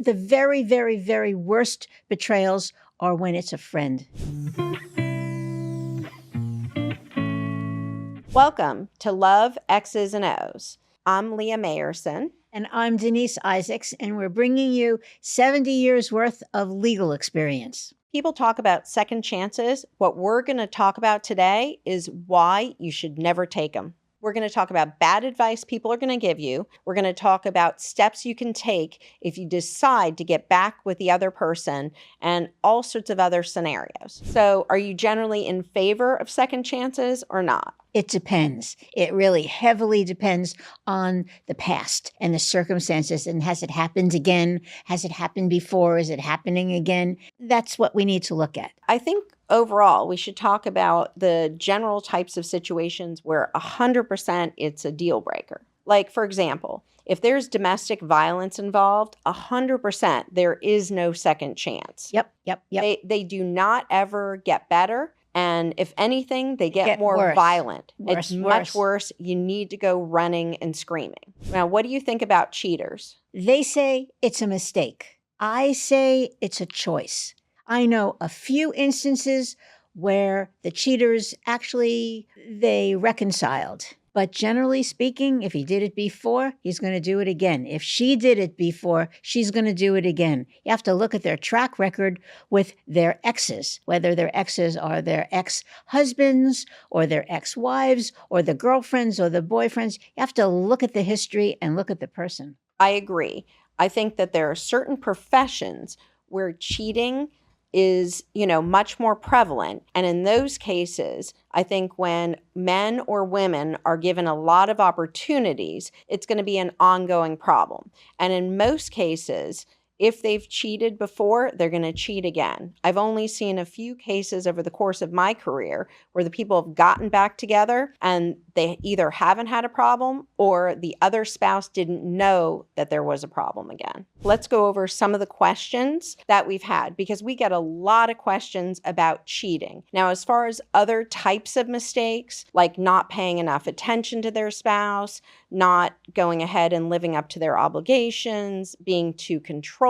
the very, very, very worst betrayals are when it's a friend. Welcome to Love, Exes, and O's. I'm Leah Mayersohn. And I'm Denise Isaacs, and we're bringing you 70 years worth of legal experience. People talk about second chances. What we're going to talk about today is why you should never take them. We're going to talk about bad advice people are going to give you. We're going to talk about steps you can take if you decide to get back with the other person and all sorts of other scenarios. So, are you generally in favor of second chances or not? It depends. It really heavily depends on the past and the circumstances. And has it happened again? Has it happened before? Is it happening again? That's what we need to look at. I think overall, we should talk about the general types of situations where 100% it's a deal breaker. Like, for example, if there's domestic violence involved, 100% there is no second chance. Yep. They do not ever get better. And if anything, they get more worse. Violent. It's much worse. You need to go running and screaming. Now, what do you think about cheaters? They say it's a mistake. I say it's a choice. I know a few instances where the cheaters actually, they reconciled. But generally speaking, if he did it before, he's going to do it again. If she did it before, she's going to do it again. You have to look at their track record with their exes, whether their exes are their ex-husbands or their ex-wives or the girlfriends or the boyfriends. You have to look at the history and look at the person. I agree. I think that there are certain professions where cheating is, much more prevalent. And in those cases, I think when men or women are given a lot of opportunities, it's going to be an ongoing problem. And in most cases, if they've cheated before, they're going to cheat again. I've only seen a few cases over the course of my career where the people have gotten back together and they either haven't had a problem or the other spouse didn't know that there was a problem again. Let's go over some of the questions that we've had because we get a lot of questions about cheating. Now, as far as other types of mistakes, like not paying enough attention to their spouse, not going ahead and living up to their obligations, being too controlling,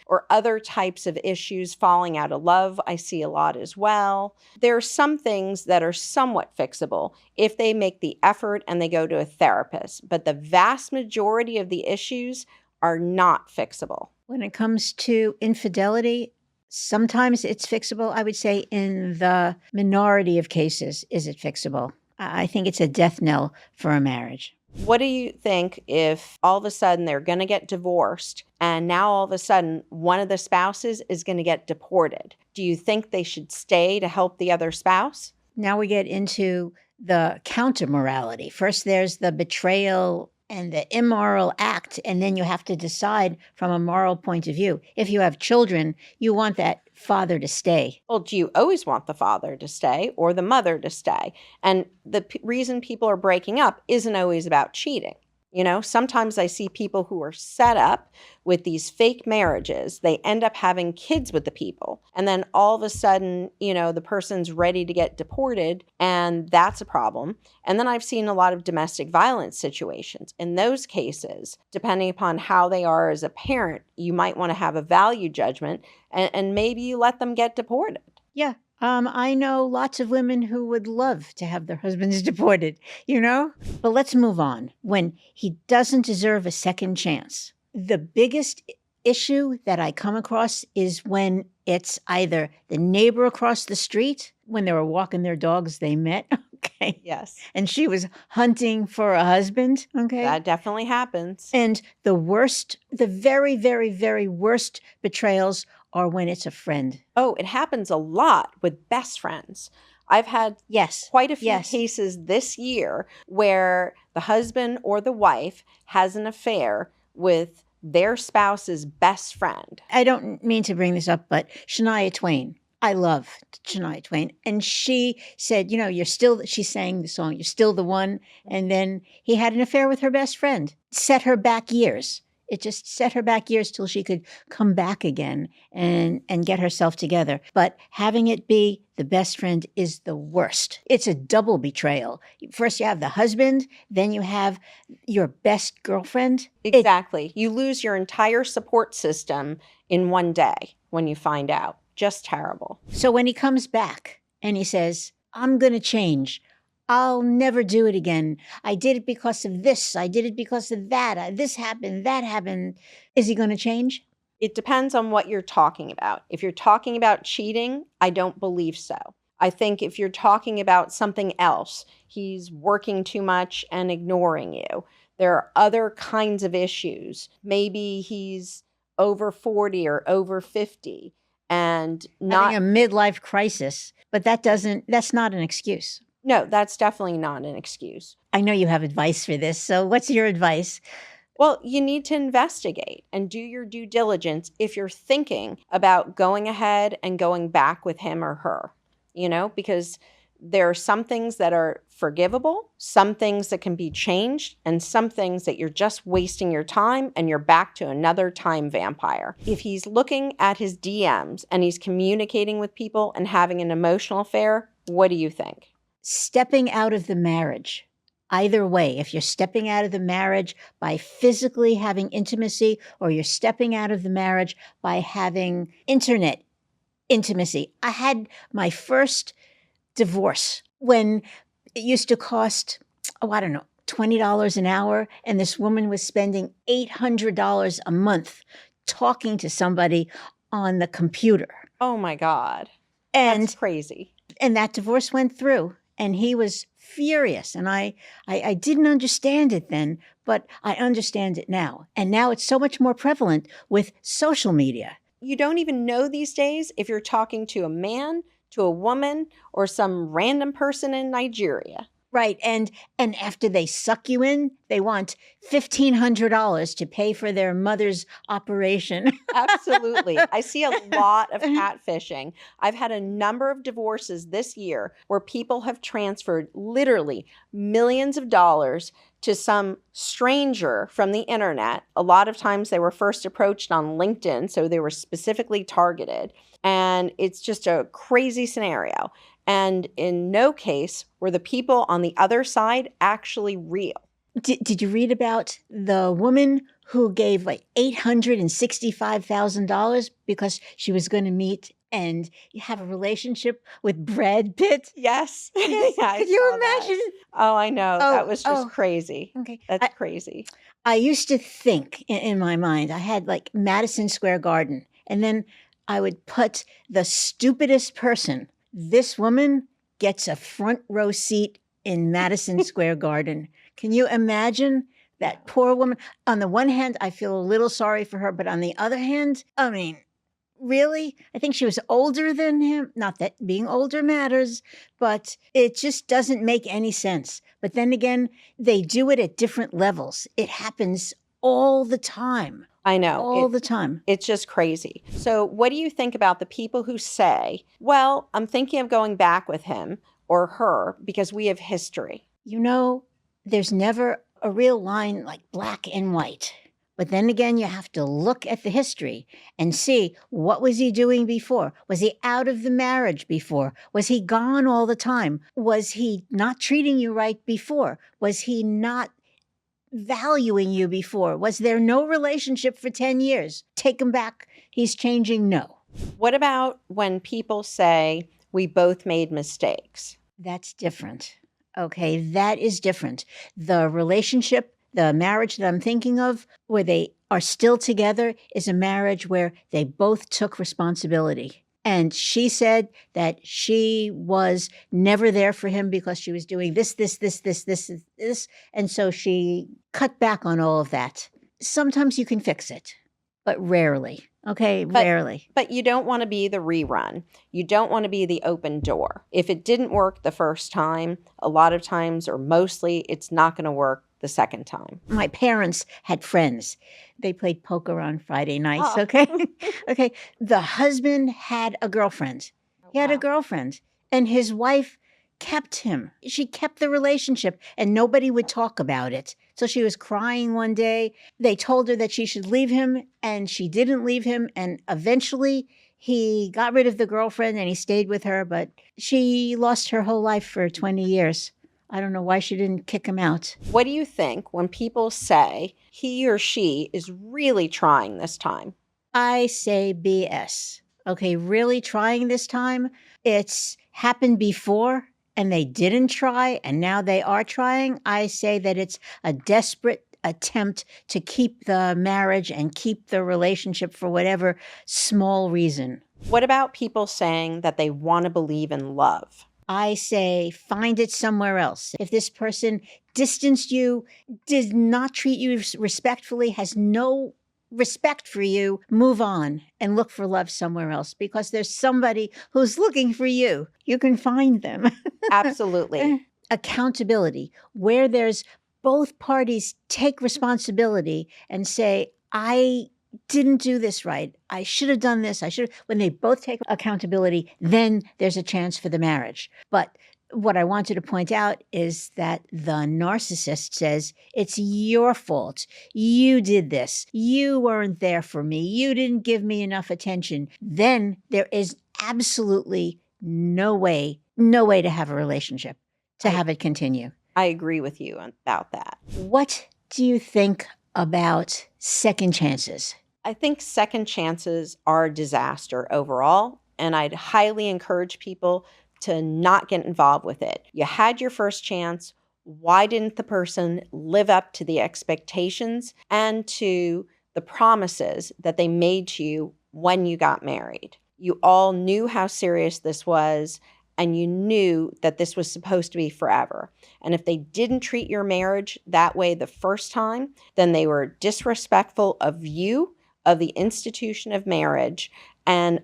or other types of issues, falling out of love, I see a lot as well. There are some things that are somewhat fixable if they make the effort and they go to a therapist, but the vast majority of the issues are not fixable. When it comes to infidelity, sometimes it's fixable. I would say in the minority of cases, is it fixable? I think it's a death knell for a marriage. What do you think if all of a sudden they're going to get divorced and now all of a sudden one of the spouses is going to get deported? Do you think they should stay to help the other spouse? Now we get into the counter morality. First, there's the betrayal and the immoral act, and then you have to decide from a moral point of view. If you have children, you want that father to stay. Well, do you always want the father to stay or the mother to stay? And the reason people are breaking up isn't always about cheating. Sometimes I see people who are set up with these fake marriages. They end up having kids with the people. And then all of a sudden, the person's ready to get deported, and that's a problem. And then I've seen a lot of domestic violence situations. In those cases, depending upon how they are as a parent, you might want to have a value judgment and maybe you let them get deported. Yeah. I know lots of women who would love to have their husbands deported, But let's move on. When he doesn't deserve a second chance. The biggest issue that I come across is when it's either the neighbor across the street, when they were walking their dogs, they met, okay? Yes. And she was hunting for a husband, okay? That definitely happens. And the very, very, very worst betrayals are when it's a friend. Oh, it happens a lot with best friends. I've had quite a few cases this year where the husband or the wife has an affair with their spouse's best friend. I don't mean to bring this up, but Shania Twain. I love Shania Twain. And she said, she sang the song, "You're Still the One." And then he had an affair with her best friend. Set her back years. It just set her back years till she could come back again and get herself together. But having it be the best friend is the worst. It's a double betrayal. First you have the husband, then you have your best girlfriend. Exactly. You lose your entire support system in one day when you find out. Just terrible. So when he comes back and he says, I'm going to change. I'll never do it again. I did it because of this. I did it because of that. This happened, that happened. Is he going to change? It depends on what you're talking about. If you're talking about cheating, I don't believe so. I think if you're talking about something else, he's working too much and ignoring you. There are other kinds of issues. Maybe he's over 40 or over 50 and not having a midlife crisis, but that's not an excuse. No, that's definitely not an excuse. I know you have advice for this. So what's your advice? Well, you need to investigate and do your due diligence if you're thinking about going ahead and going back with him or her, because there are some things that are forgivable, some things that can be changed, and some things that you're just wasting your time and you're back to another time vampire. If he's looking at his DMs and he's communicating with people and having an emotional affair, what do you think? Stepping out of the marriage. Either way, if you're stepping out of the marriage by physically having intimacy, or you're stepping out of the marriage by having internet intimacy. I had my first divorce when it used to cost, $20 an hour. And this woman was spending $800 a month talking to somebody on the computer. Oh my God. And that's crazy. And that divorce went through. And he was furious. And I didn't understand it then, but I understand it now. And now it's so much more prevalent with social media. You don't even know these days if you're talking to a man, to a woman, or some random person in Nigeria. Right. And after they suck you in, they want $1,500 to pay for their mother's operation. Absolutely. I see a lot of catfishing. I've had a number of divorces this year where people have transferred literally millions of dollars to some stranger from the internet. A lot of times they were first approached on LinkedIn, so they were specifically targeted. And it's just a crazy scenario. And in no case were the people on the other side actually real. Did you read about the woman who gave like $865,000 because she was going to meet and have a relationship with Brad Pitt? Yes. Could you imagine? That. Oh, I know. That was just crazy. Okay. That's crazy. I used to think in my mind, I had like Madison Square Garden, and then I would put the stupidest person. This woman gets a front row seat in Madison Square Garden. Can you imagine that poor woman? On the one hand, I feel a little sorry for her, but on the other hand, I mean, really? I think she was older than him. Not that being older matters, but it just doesn't make any sense. But then again, they do it at different levels. It happens all the time. I know. All the time. It's just crazy. So what do you think about the people who say, well, I'm thinking of going back with him or her because we have history? There's never a real line like black and white. But then again, you have to look at the history and see, what was he doing before? Was he out of the marriage before? Was he gone all the time? Was he not treating you right before? Was he not valuing you before? Was there no relationship for 10 years? Take him back. He's changing. No. What about when people say we both made mistakes? That's different. Okay, that is different. The relationship, the marriage that I'm thinking of, where they are still together, is a marriage where they both took responsibility. And she said that she was never there for him because she was doing this. And so she cut back on all of that. Sometimes you can fix it, but rarely. Okay, rarely. But you don't want to be the rerun. You don't want to be the open door. If it didn't work the first time, a lot of times or mostly, it's not going to work the second time. My parents had friends. They played poker on Friday nights, Oh. okay? Okay. The husband had a girlfriend. He had a girlfriend. And his wife kept him. She kept the relationship and nobody would talk about it. So she was crying one day. They told her that she should leave him and she didn't leave him. And eventually he got rid of the girlfriend and he stayed with her, but she lost her whole life for 20 years. I don't know why she didn't kick him out. What do you think when people say he or she is really trying this time? I say BS. Okay, really trying this time? It's happened before and they didn't try and now they are trying. I say that it's a desperate attempt to keep the marriage and keep the relationship for whatever small reason. What about people saying that they want to believe in love? I say find it somewhere else. If this person distanced you, did not treat you respectfully, has no respect for you, move on and look for love somewhere else because there's somebody who's looking for you. You can find them. Absolutely. Accountability, where there's both parties take responsibility and say, I didn't do this right. I should have done this. When they both take accountability, then there's a chance for the marriage. But what I wanted to point out is that the narcissist says, it's your fault. You did this. You weren't there for me. You didn't give me enough attention. Then there is absolutely no way to have a relationship, to have it continue. I agree with you about that. What do you think about second chances? I think second chances are a disaster overall, and I'd highly encourage people to not get involved with it. You had your first chance. Why didn't the person live up to the expectations and to the promises that they made to you when you got married? You all knew how serious this was, and you knew that this was supposed to be forever. And if they didn't treat your marriage that way the first time, then they were disrespectful of you, of the institution of marriage, and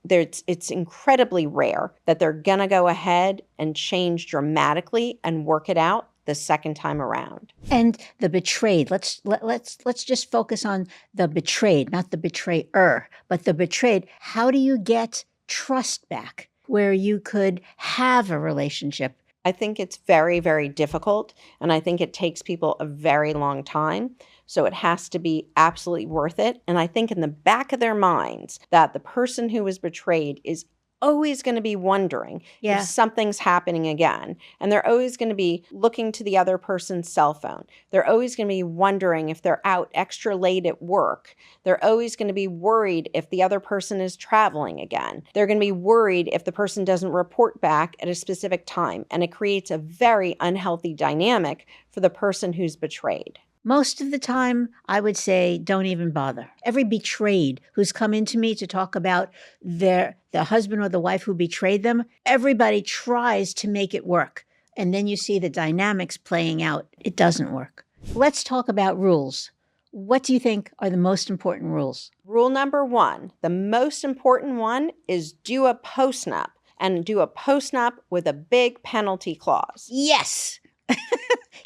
it's incredibly rare that they're going to go ahead and change dramatically and work it out the second time around. And the betrayed. Let's just focus on the betrayed, not the betrayer, but the betrayed. How do you get trust back where you could have a relationship? I think it's very, very difficult, and I think it takes people a very long time. So it has to be absolutely worth it. And I think in the back of their minds that the person who was betrayed is always going to be wondering if something's happening again. And they're always going to be looking to the other person's cell phone. They're always going to be wondering if they're out extra late at work. They're always going to be worried if the other person is traveling again. They're going to be worried if the person doesn't report back at a specific time. And it creates a very unhealthy dynamic for the person who's betrayed. Most of the time, I would say, don't even bother. Every betrayed who's come into me to talk about the husband or the wife who betrayed them, everybody tries to make it work. And then you see the dynamics playing out. It doesn't work. Let's talk about rules. What do you think are the most important rules? Rule number 1, the most important one is do a postnup, and do a postnup with a big penalty clause. Yes.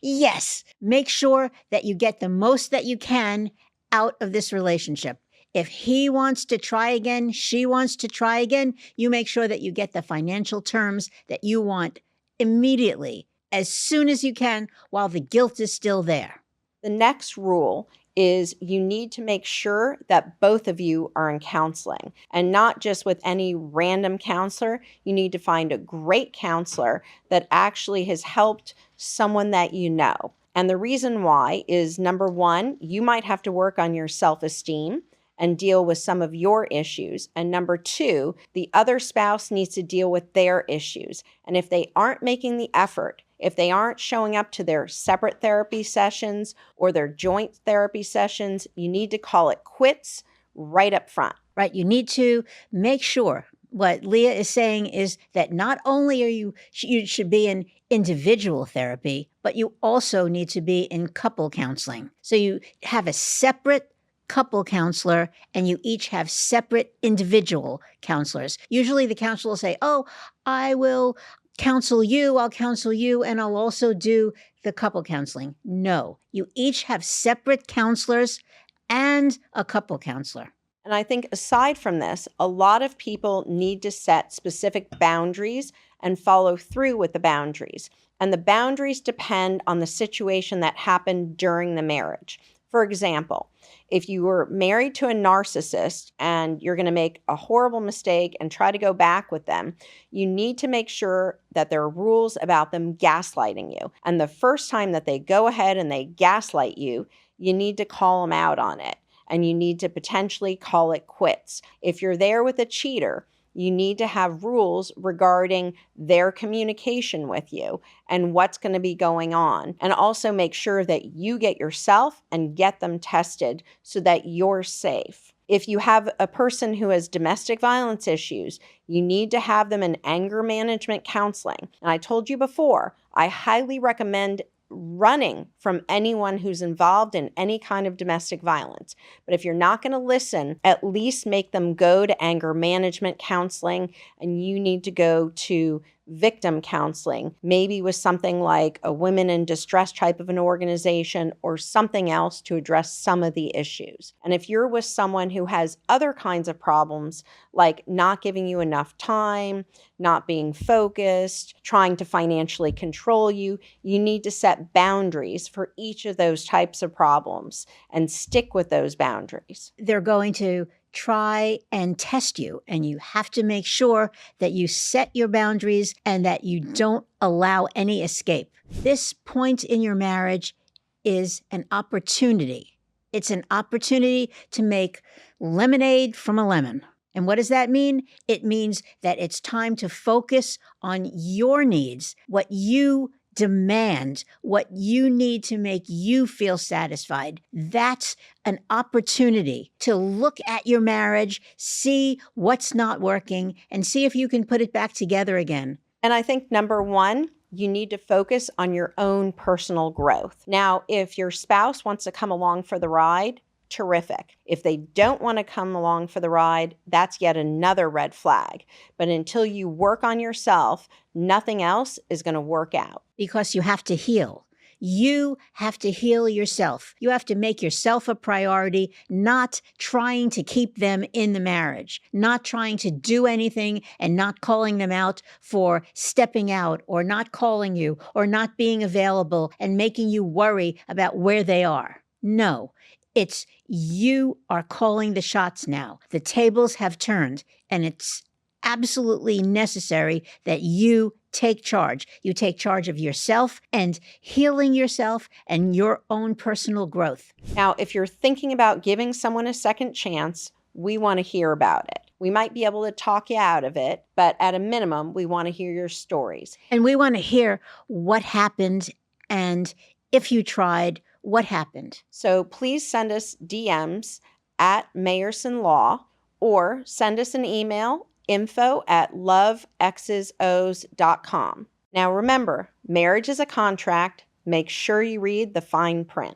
Yes. Make sure that you get the most that you can out of this relationship. If he wants to try again, she wants to try again, you make sure that you get the financial terms that you want immediately, as soon as you can, while the guilt is still there. The next rule is you need to make sure that both of you are in counseling, and not just with any random counselor. You need to find a great counselor that actually has helped someone that you know. And the reason why is, number 1, you might have to work on your self-esteem and deal with some of your issues. And number 2, the other spouse needs to deal with their issues. And if they aren't making the effort, if they aren't showing up to their separate therapy sessions or their joint therapy sessions, you need to call it quits right up front. Right. You need to make sure. What Leah is saying is that not only you should be in individual therapy, but you also need to be in couple counseling. So you have a separate couple counselor and you each have separate individual counselors. Usually the counselor will say, oh, I will counsel you, I'll counsel you, and I'll also do the couple counseling. No, you each have separate counselors and a couple counselor. And I think aside from this, a lot of people need to set specific boundaries and follow through with the boundaries. And the boundaries depend on the situation that happened during the marriage. For example, if you were married to a narcissist and you're going to make a horrible mistake and try to go back with them, you need to make sure that there are rules about them gaslighting you. And the first time that they go ahead and they gaslight you, you need to call them out on it. And you need to potentially call it quits. If you're there with a cheater, you need to have rules regarding their communication with you and what's going to be going on. And also make sure that you get yourself and get them tested so that you're safe. If you have a person who has domestic violence issues, you need to have them in anger management counseling. And I told you before, I highly recommend running from anyone who's involved in any kind of domestic violence. But if you're not going to listen, at least make them go to anger management counseling, and you need to go to victim counseling, maybe with something like a women in distress type of an organization or something else to address some of the issues. And if you're with someone who has other kinds of problems, like not giving you enough time, not being focused, trying to financially control you, you need to set boundaries for each of those types of problems and stick with those boundaries. They're going to try and test you, and you have to make sure that you set your boundaries and that you don't allow any escape. This point in your marriage is an opportunity. It's an opportunity to make lemonade from a lemon. And what does that mean? It means that it's time to focus on your needs, what you demand, what you need to make you feel satisfied. That's an opportunity to look at your marriage, see what's not working, and see if you can put it back together again. And I think number one, you need to focus on your own personal growth. Now, if your spouse wants to come along for the ride, terrific. If they don't want to come along for the ride, that's yet another red flag. But until you work on yourself, nothing else is going to work out. Because you have to heal. You have to heal yourself. You have to make yourself a priority, not trying to keep them in the marriage, not trying to do anything and not calling them out for stepping out or not calling you or not being available and making you worry about where they are. No, it's you are calling the shots now. The tables have turned, and it's absolutely necessary that you take charge. You take charge of yourself and healing yourself and your own personal growth. Now, if you're thinking about giving someone a second chance, we want to hear about it. We might be able to talk you out of it, but at a minimum, we want to hear your stories. And we want to hear what happened, and if you tried, what happened. So please send us DMs at Mayersohn Law or send us an email, info@loveexesos.com. Now remember, marriage is a contract. Make sure you read the fine print.